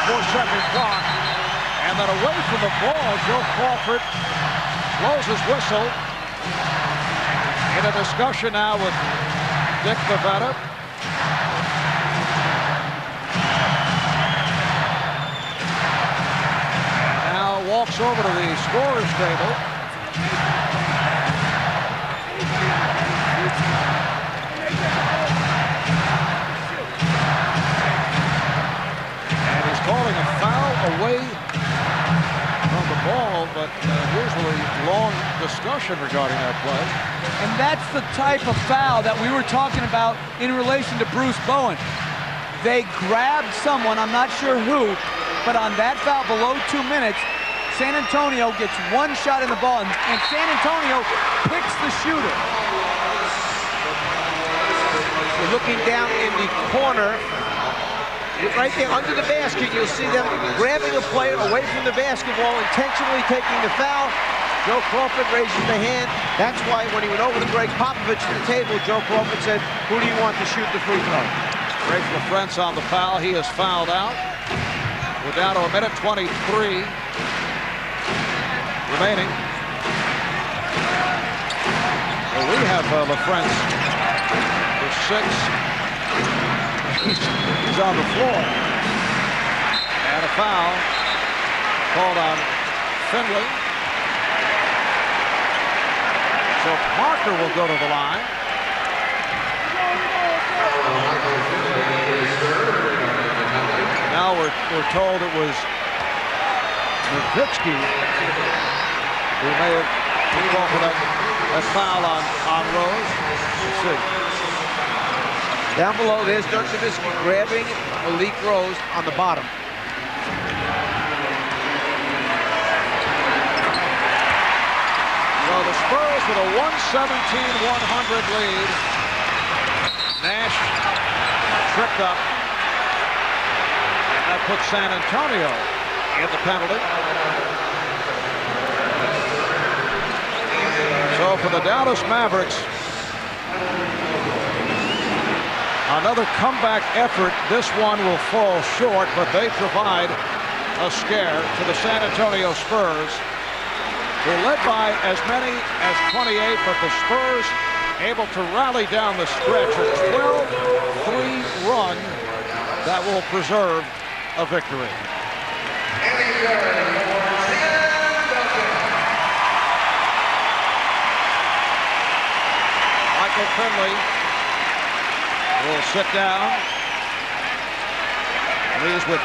4-second clock. And then away from the ball, Joe Crawford blows his whistle. In a discussion now with Dick Bavetta. Now walks over to the scorer's table. And he's calling a foul away from the ball, but usually long discussion regarding that play. And that's the type of foul that we were talking about in relation to Bruce Bowen. They grabbed someone, I'm not sure who, but on that foul below 2 minutes, San Antonio gets one shot in the ball, and San Antonio picks the shooter. You're looking down in the corner, right there under the basket, you'll see them grabbing a player away from the basketball, intentionally taking the foul. Joe Crawford raises the hand. That's why when he went over to Greg Popovich to the table, Joe Crawford said, "Who do you want to shoot the free throw?" Greg LaFrentz on the foul. He is fouled out. We're down to 1:23 remaining. Well, we have LaFrentz with 6. He's on the floor. And a foul called on Finley. So Parker will go to the line. Now we're told it was nowitzki who may have been called for that foul on Rose. Let's see. Down below, there's Dirk Nowitzki grabbing Malik Rose on the bottom. So the Spurs with a 117-100 lead. Nash tripped up. And that puts San Antonio in the penalty. So for the Dallas Mavericks, another comeback effort. This one will fall short, but they provide a scare to the San Antonio Spurs. They're led by as many as 28, but the Spurs able to rally down the stretch. A 12-3 run that will preserve a victory. Michael Finley will sit down. He's with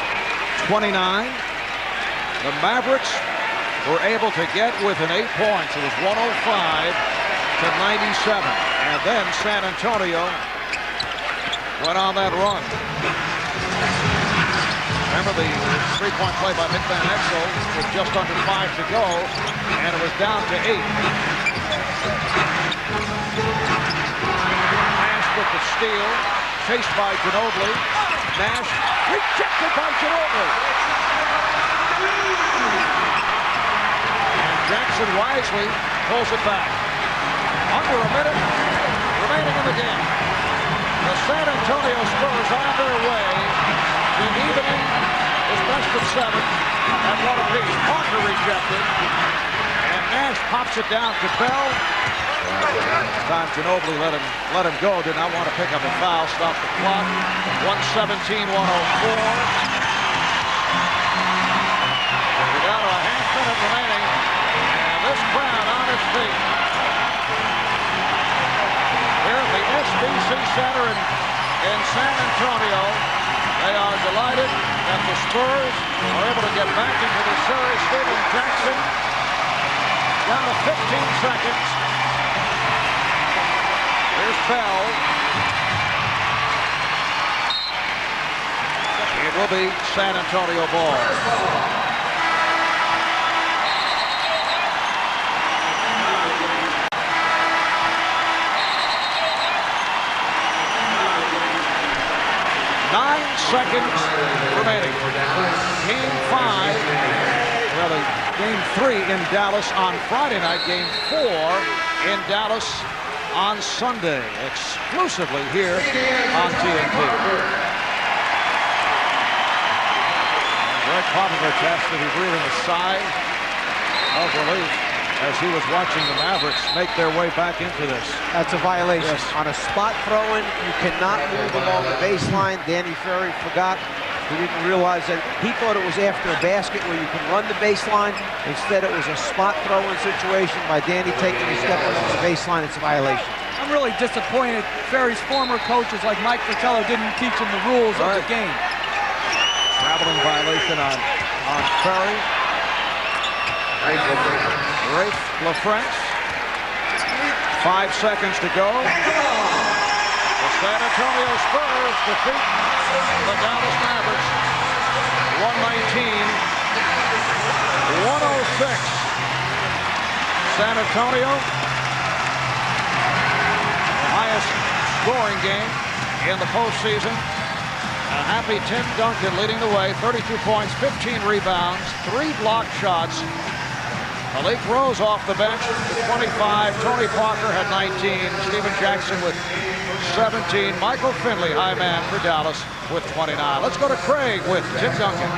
29. The Mavericks were able to get within 8 points. It was 105-97. And then San Antonio went on that run. Remember the three-point play by Mick Van Exel with just under 5 to go, and it was down to 8. Nash with the steal, chased by Ginobili. Nash rejected by Ginobili. Jackson wisely pulls it back. Under a minute remaining in the game. The San Antonio Spurs on their way to evening is best of 7 at 1 apiece. Parker rejected. And Nash pops it down to Bell. This time Ginobili let him go. Did not want to pick up a foul. Stop the clock. 117-104. We're down to a half minute remaining. This crowd on its feet here at the SBC Center in San Antonio. They are delighted that the Spurs are able to get back into the series. Steven Jackson down to 15 seconds. Here's Bell. It will be San Antonio ball. Seconds remaining. Game 5, rather Game 3 in Dallas on Friday night. Game 4 in Dallas on Sunday, exclusively here on TNT. Greg Popovich asked to be breathing a sigh of relief as he was watching the Mavericks make their way back into this. That's a violation. Yes. On a spot throw-in, you cannot move along the baseline. Danny Ferry forgot. He didn't realize that. He thought it was after a basket where you can run the baseline. Instead, it was a spot throw-in situation by Danny taking a step along the baseline. It's a violation. I'm really disappointed Ferry's former coaches like Mike Fratello didn't teach him the rules of the game. Traveling violation on Ferry. Rafe LaFrance. 5 seconds to go. The San Antonio Spurs defeat the Dallas Mavericks. 119-106. San Antonio, the highest scoring game in the postseason. A happy Tim Duncan leading the way, 32 points, 15 rebounds, 3 blocked shots. Malik Rose off the bench with 25. Tony Parker had 19. Stephen Jackson with 17. Michael Finley, high man for Dallas, with 29. Let's go to Craig with Tim Duncan.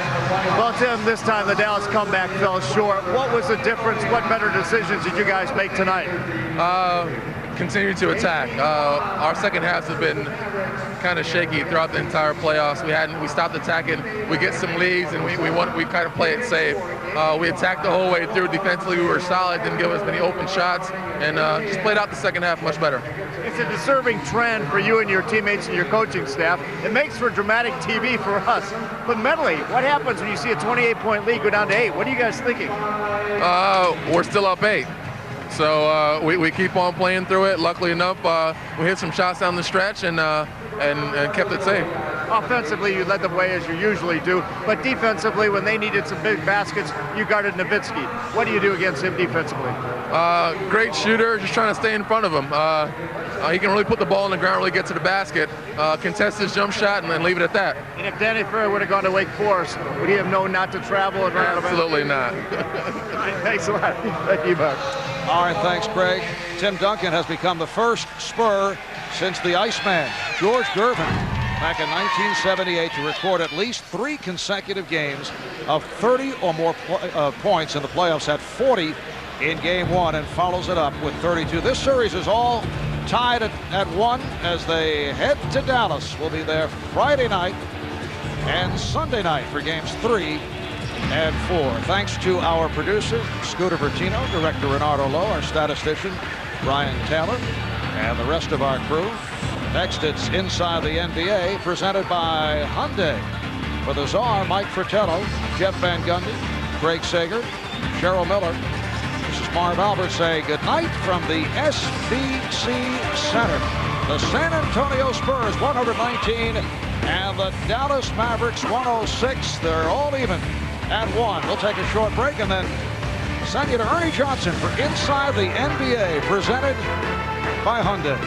Well, Tim, this time the Dallas comeback fell short. What was the difference? What better decisions did you guys make tonight? Continue to attack. Our second halves have been kind of shaky throughout the entire playoffs. We stopped attacking. We get some leads, and we kind of play it safe. We attacked the whole way through. Defensively, we were solid, didn't give us many open shots, and just played out the second half much better. It's a disturbing trend for you and your teammates and your coaching staff. It makes for dramatic TV for us. But mentally, what happens when you see a 28-point lead go down to 8? What are you guys thinking? We're still up 8. So we keep on playing through it. Luckily enough, we hit some shots down the stretch and kept it safe. Offensively, you led the way as you usually do, but defensively, when they needed some big baskets, you guarded Nowitzki. What do you do against him defensively? Great shooter, just trying to stay in front of him. He can really put the ball on the ground, really get to the basket, contest his jump shot, and then leave it at that. And if Danny Ferry would have gone to Wake Forest, would he have known not to travel and run out of bounds? Absolutely not. Thanks a lot. Thank you, Buck. All right, thanks, Craig. Tim Duncan has become the first Spur since the Iceman, George Gervin, back in 1978 to record at least 3 consecutive games of 30 or more points in the playoffs, had 40 in game 1 and follows it up with 32. This series is all tied at 1 as they head to Dallas. We'll be there Friday night and Sunday night for games 3 and 4. Thanks to our producer, Scooter Bertino, director Renardo Lowe, our statistician, Brian Taylor, and the rest of our crew. Next, it's Inside the NBA, presented by Hyundai. For the Czar, Mike Fratello, Jeff Van Gundy, Greg Sager, Cheryl Miller. This is Marv Albert saying good night from the SBC Center. The San Antonio Spurs 119 and the Dallas Mavericks 106. They're all even at 1. We'll take a short break and then send you to Ernie Johnson for Inside the NBA, presented by Hyundai.